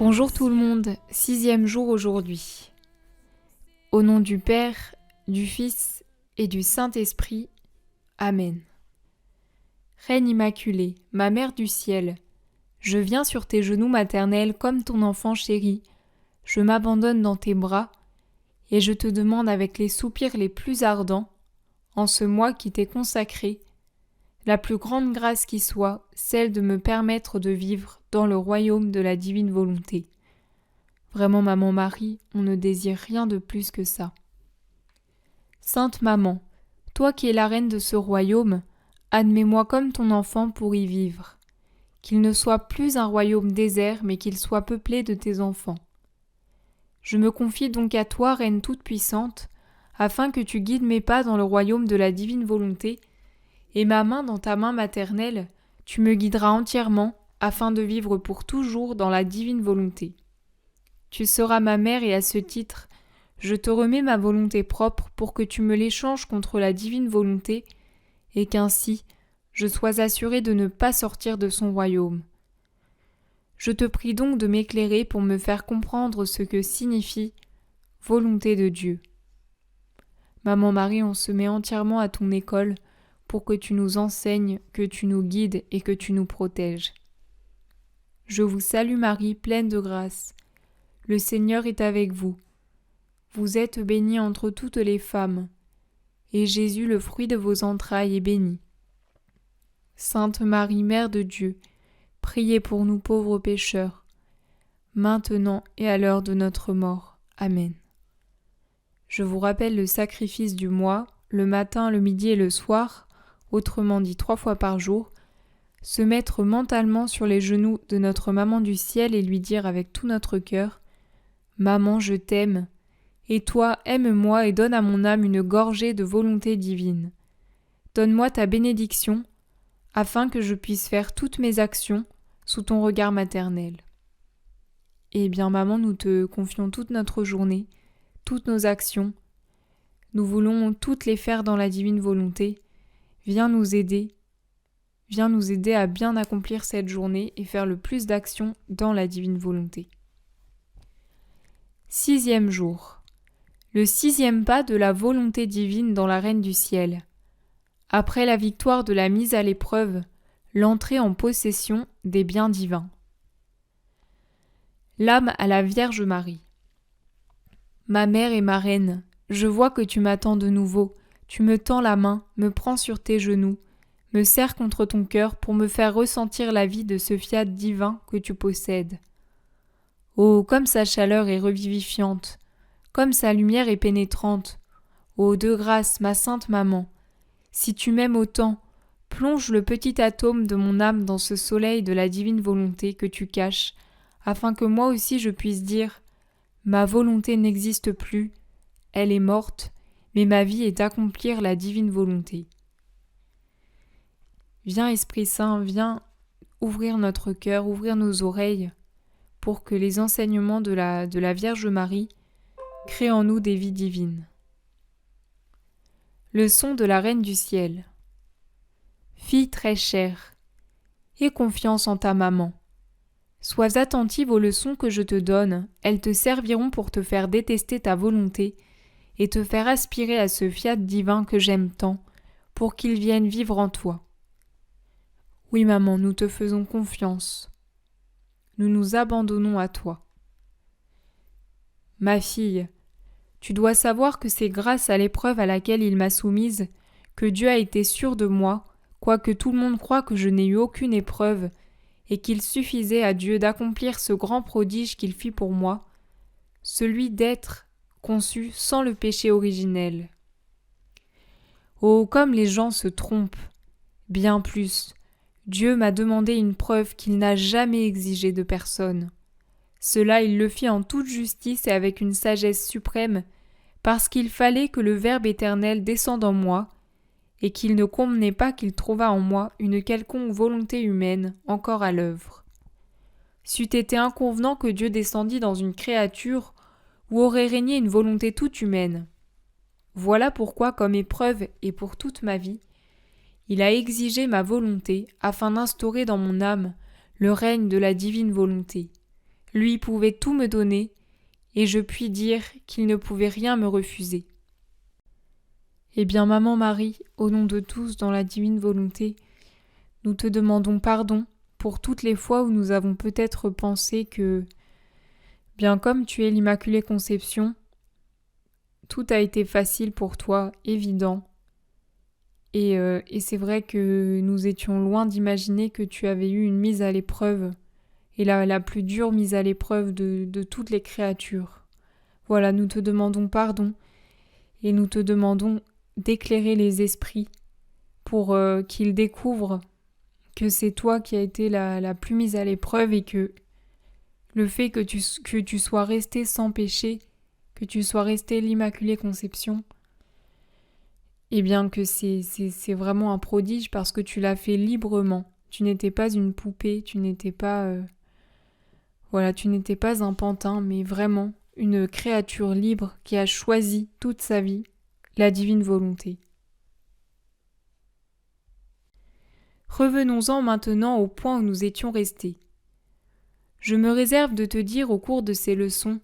Bonjour tout le monde, 6e jour aujourd'hui. Au nom du Père, du Fils et du Saint-Esprit. Amen. Reine Immaculée, ma Mère du ciel, je viens sur tes genoux maternels comme ton enfant chéri, je m'abandonne dans tes bras, et je te demande avec les soupirs les plus ardents, en ce mois qui t'est consacré, la plus grande grâce qui soit, celle de me permettre de vivre dans le royaume de la divine volonté. Vraiment, Maman Marie, on ne désire rien de plus que ça. Sainte Maman, toi qui es la reine de ce royaume, admets-moi comme ton enfant pour y vivre. Qu'il ne soit plus un royaume désert, mais qu'il soit peuplé de tes enfants. Je me confie donc à toi, Reine toute-puissante, afin que tu guides mes pas dans le royaume de la divine volonté, et ma main dans ta main maternelle, tu me guideras entièrement, afin de vivre pour toujours dans la divine volonté. Tu seras ma mère et à ce titre, je te remets ma volonté propre pour que tu me l'échanges contre la divine volonté et qu'ainsi je sois assurée de ne pas sortir de son royaume. Je te prie donc de m'éclairer pour me faire comprendre ce que signifie volonté de Dieu. Maman Marie, on se met entièrement à ton école pour que tu nous enseignes, que tu nous guides et que tu nous protèges. Je vous salue Marie, pleine de grâce. Le Seigneur est avec vous. Vous êtes bénie entre toutes les femmes, et Jésus, le fruit de vos entrailles, est béni. Sainte Marie, Mère de Dieu, priez pour nous pauvres pécheurs, maintenant et à l'heure de notre mort. Amen. Je vous rappelle le sacrifice du mois, le matin, le midi et le soir, autrement dit 3 fois par jour, se mettre mentalement sur les genoux de notre Maman du ciel et lui dire avec tout notre cœur « Maman, je t'aime, et toi, aime-moi et donne à mon âme une gorgée de volonté divine. Donne-moi ta bénédiction, afin que je puisse faire toutes mes actions sous ton regard maternel. » Eh bien, Maman, nous te confions toute notre journée, toutes nos actions. Nous voulons toutes les faire dans la divine volonté. Viens nous aider à bien accomplir cette journée et faire le plus d'actions dans la divine volonté. 6e jour. Le 6e pas de la volonté divine dans la Reine du ciel. Après la victoire de la mise à l'épreuve, l'entrée en possession des biens divins. L'âme à la Vierge Marie. Ma mère et ma reine, je vois que tu m'attends de nouveau, tu me tends la main, me prends sur tes genoux, me serres contre ton cœur pour me faire ressentir la vie de ce fiat divin que tu possèdes. Oh, comme sa chaleur est revivifiante, comme sa lumière est pénétrante. Oh, de grâce, ma sainte maman, si tu m'aimes autant, plonge le petit atome de mon âme dans ce soleil de la divine volonté que tu caches, afin que moi aussi je puisse dire « Ma volonté n'existe plus, elle est morte, mais ma vie est d'accomplir la divine volonté. » Viens Esprit Saint, viens ouvrir notre cœur, ouvrir nos oreilles, pour que les enseignements de la Vierge Marie créent en nous des vies divines. Leçon de la Reine du ciel. Fille très chère, aie confiance en ta maman. Sois attentive aux leçons que je te donne, elles te serviront pour te faire détester ta volonté et te faire aspirer à ce fiat divin que j'aime tant, pour qu'il vienne vivre en toi. Oui, maman, nous te faisons confiance. Nous nous abandonnons à toi. Ma fille, tu dois savoir que c'est grâce à l'épreuve à laquelle il m'a soumise que Dieu a été sûr de moi, quoique tout le monde croie que je n'ai eu aucune épreuve, et qu'il suffisait à Dieu d'accomplir ce grand prodige qu'il fit pour moi, celui d'être conçu sans le péché originel. Oh, comme les gens se trompent! Bien plus, Dieu m'a demandé une preuve qu'il n'a jamais exigée de personne. Cela il le fit en toute justice et avec une sagesse suprême, parce qu'il fallait que le Verbe éternel descende en moi, et qu'il ne convenait pas qu'il trouvât en moi une quelconque volonté humaine encore à l'œuvre. C'eût été inconvenant que Dieu descendît dans une créature où aurait régné une volonté toute humaine. Voilà pourquoi, comme épreuve et pour toute ma vie, il a exigé ma volonté afin d'instaurer dans mon âme le règne de la divine volonté. lui pouvait tout me donner, et je puis dire qu'il ne pouvait rien me refuser. Eh bien, Maman Marie, au nom de tous dans la divine volonté, nous te demandons pardon pour toutes les fois où nous avons peut-être pensé que, bien comme tu es l'Immaculée Conception, tout a été facile pour toi, évident. Et c'est vrai que nous étions loin d'imaginer que tu avais eu une mise à l'épreuve, et la plus dure mise à l'épreuve de toutes les créatures. Voilà, nous te demandons pardon, et nous te demandons d'éclairer les esprits pour qu'ils découvrent que c'est toi qui as été la plus mise à l'épreuve et que le fait que tu sois resté sans péché, que tu sois resté l'Immaculée Conception, eh bien que c'est vraiment un prodige parce que tu l'as fait librement. Tu n'étais pas une poupée, tu n'étais pas tu n'étais pas un pantin, mais vraiment une créature libre qui a choisi toute sa vie la divine volonté. Revenons-en maintenant au point où nous étions restés. Je me réserve de te dire au cours de ces leçons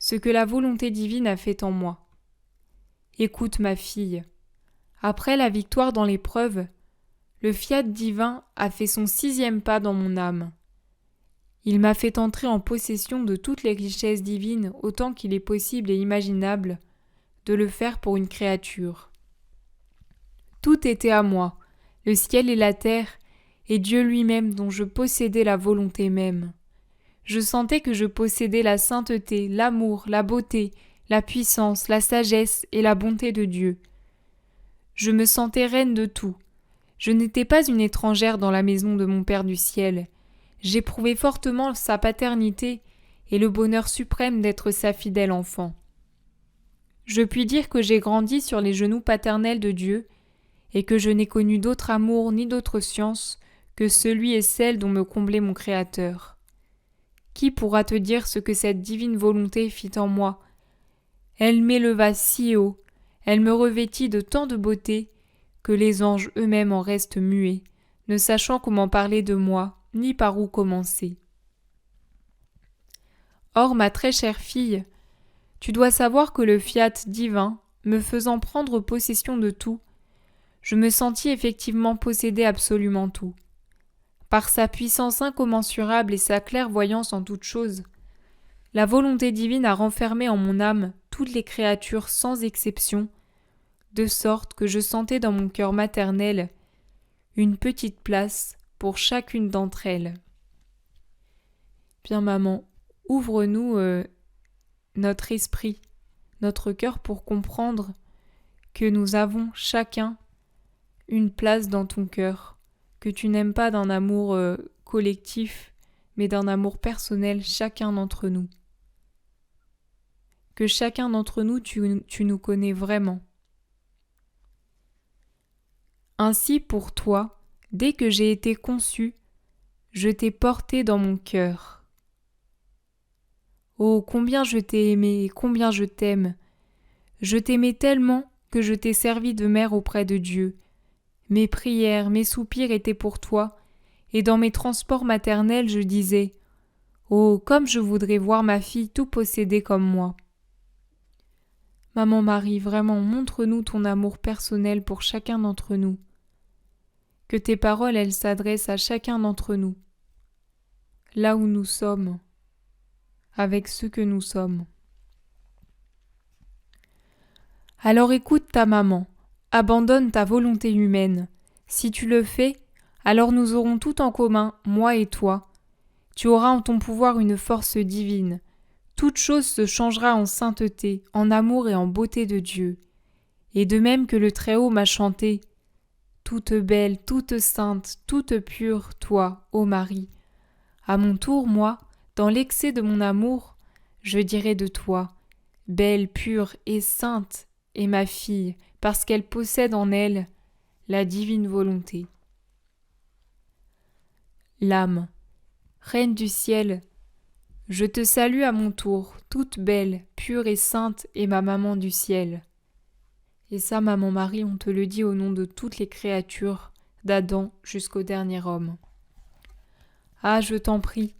ce que la volonté divine a fait en moi. Écoute ma fille, après la victoire dans l'épreuve, le fiat divin a fait son 6e pas dans mon âme. Il m'a fait entrer en possession de toutes les richesses divines autant qu'il est possible et imaginable de le faire pour une créature. Tout était à moi, le ciel et la terre, et Dieu lui-même dont je possédais la volonté même. Je sentais que je possédais la sainteté, l'amour, la beauté, la puissance, la sagesse et la bonté de Dieu. Je me sentais reine de tout. Je n'étais pas une étrangère dans la maison de mon Père du ciel. J'éprouvais fortement sa paternité et le bonheur suprême d'être sa fidèle enfant. Je puis dire que j'ai grandi sur les genoux paternels de Dieu et que je n'ai connu d'autre amour ni d'autre science que celui et celle dont me comblait mon Créateur. Qui pourra te dire ce que cette divine volonté fit en moi ? Elle m'éleva si haut, elle me revêtit de tant de beauté que les anges eux-mêmes en restent muets, ne sachant comment parler de moi, ni par où commencer. Or, ma très chère fille, tu dois savoir que le fiat divin, me faisant prendre possession de tout, je me sentis effectivement posséder absolument tout. Par sa puissance incommensurable et sa clairvoyance en toutes choses, la volonté divine a renfermé en mon âme toutes les créatures sans exception, de sorte que je sentais dans mon cœur maternel une petite place pour chacune d'entre elles. Bien maman, ouvre-nous notre esprit, notre cœur pour comprendre que nous avons chacun une place dans ton cœur, que tu n'aimes pas d'un amour collectif, mais d'un amour personnel chacun d'entre nous. Que chacun d'entre nous, tu nous connais vraiment. Ainsi pour toi, dès que j'ai été conçue, je t'ai porté dans mon cœur. Oh, combien je t'ai aimé et combien je t'aime. Je t'aimais tellement que je t'ai servi de mère auprès de Dieu. Mes prières, mes soupirs étaient pour toi, et dans mes transports maternels je disais « Oh, comme je voudrais voir ma fille tout posséder comme moi !» Maman Marie, vraiment, montre-nous ton amour personnel pour chacun d'entre nous. Que tes paroles, elles s'adressent à chacun d'entre nous, là où nous sommes, avec ceux que nous sommes. Alors écoute ta maman, abandonne ta volonté humaine. Si tu le fais, alors nous aurons tout en commun, moi et toi. Tu auras en ton pouvoir une force divine. Toute chose se changera en sainteté, en amour et en beauté de Dieu. Et de même que le Très-Haut m'a chanté, toute belle, toute sainte, toute pure, toi, ô Marie. À mon tour, moi, dans l'excès de mon amour, je dirai de toi, belle, pure et sainte est ma fille, parce qu'elle possède en elle la divine volonté. L'âme, Reine du ciel, je te salue à mon tour, toute belle, pure et sainte est ma maman du ciel. Et ça, maman Marie, on te le dit au nom de toutes les créatures, d'Adam jusqu'au dernier homme. Ah, je t'en prie,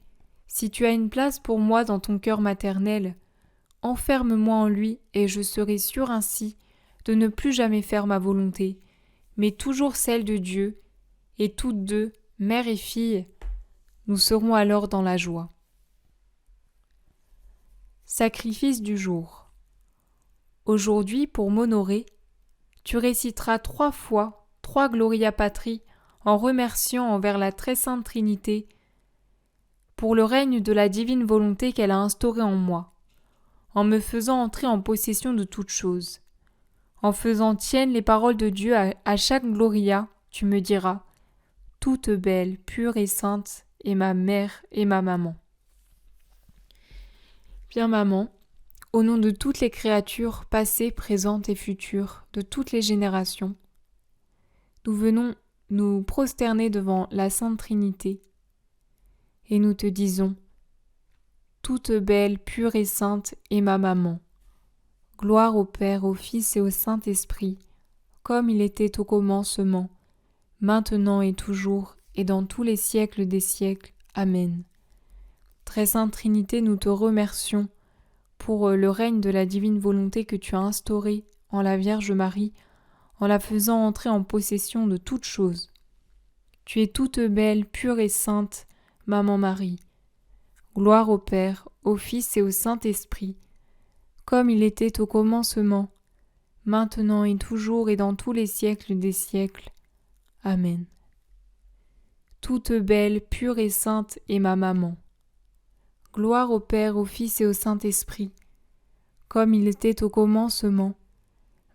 Si tu as une place pour moi dans ton cœur maternel, enferme-moi en lui et je serai sûre ainsi de ne plus jamais faire ma volonté, mais toujours celle de Dieu, et toutes deux, mère et fille, nous serons alors dans la joie. Sacrifice du jour. Aujourd'hui, pour m'honorer, tu réciteras 3 fois 3 Gloria Patri en remerciant envers la très sainte Trinité pour le règne de la divine volonté qu'elle a instauré en moi, en me faisant entrer en possession de toutes choses. En faisant tiennes les paroles de Dieu à chaque Gloria, tu me diras « Toute belle, pure et sainte est ma mère et ma maman ». Bien maman, au nom de toutes les créatures passées, présentes et futures, de toutes les générations, nous venons nous prosterner devant la Sainte Trinité et nous te disons « Toute belle, pure et sainte est ma maman ». Gloire au Père, au Fils et au Saint-Esprit, comme il était au commencement, maintenant et toujours, et dans tous les siècles des siècles. Amen. Très Sainte Trinité, nous te remercions pour le règne de la divine volonté que tu as instauré en la Vierge Marie, en la faisant entrer en possession de toutes choses. Tu es toute belle, pure et sainte, Maman Marie. Gloire au Père, au Fils et au Saint-Esprit, comme il était au commencement, maintenant et toujours et dans tous les siècles des siècles. Amen. Toute belle, pure et sainte est ma maman. Gloire au Père, au Fils et au Saint-Esprit, comme il était au commencement,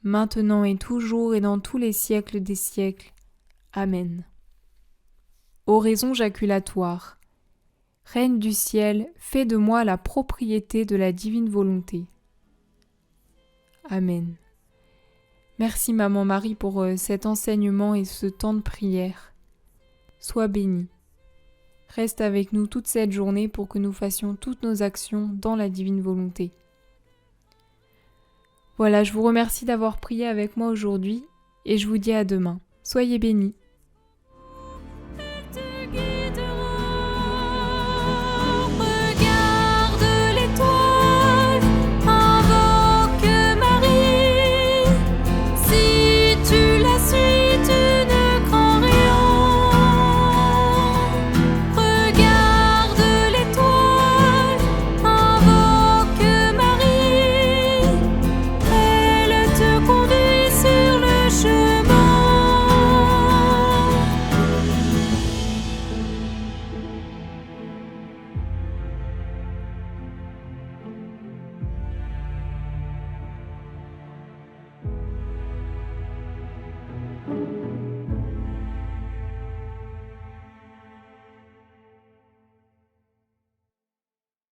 maintenant et toujours et dans tous les siècles des siècles. Amen. Oraison jaculatoire. Reine du ciel, fais de moi la propriété de la divine volonté. Amen. Merci Maman Marie pour cet enseignement et ce temps de prière. Sois bénie. Reste avec nous toute cette journée pour que nous fassions toutes nos actions dans la divine volonté. Voilà, je vous remercie d'avoir prié avec moi aujourd'hui et je vous dis à demain. Soyez bénis.